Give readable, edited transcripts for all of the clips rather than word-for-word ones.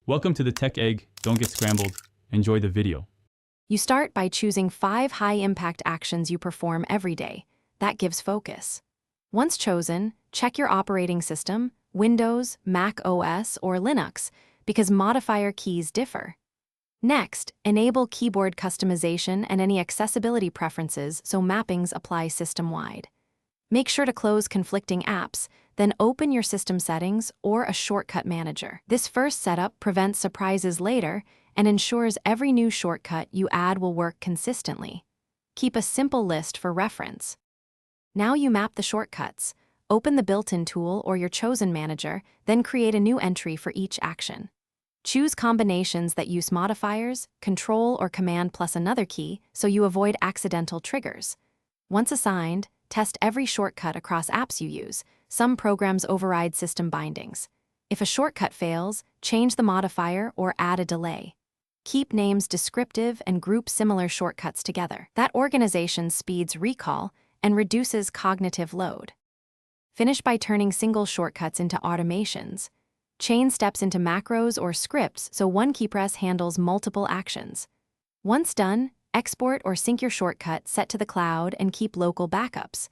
Welcome to the Tech Egg. Don't get scrambled. Enjoy the video. You start by choosing 5 high-impact actions you perform every day. That gives focus. Once chosen, check your operating system, Windows, macOS, or Linux, because modifier keys differ. Next, enable keyboard customization and any accessibility preferences so mappings apply system-wide. Make sure to close conflicting apps, then open your system settings or a shortcut manager. This first setup prevents surprises later and ensures every new shortcut you add will work consistently. Keep a simple list for reference. Now you map the shortcuts. Open the built-in tool or your chosen manager, then create a new entry for each action. Choose combinations that use modifiers, Control or Command plus another key so you avoid accidental triggers. Once assigned, test every shortcut across apps you use. Some programs override system bindings. If a shortcut fails, change the modifier or add a delay. Keep names descriptive and group similar shortcuts together. That organization speeds recall and reduces cognitive load. Finish by turning single shortcuts into automations. Chain steps into macros or scripts so one key press handles multiple actions. Once done, export or sync your shortcut set to the cloud and keep local backups.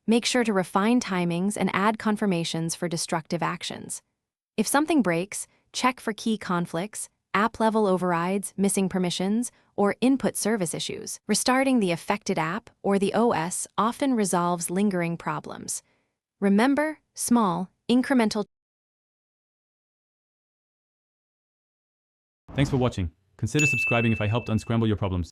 Make sure to refine timings and add confirmations for destructive actions. If something breaks, check for key conflicts, app-level overrides, missing permissions, or input service issues. Restarting the affected app or the OS often resolves lingering problems. Remember, small, incremental. Thanks for watching. Consider subscribing if I helped unscramble your problems.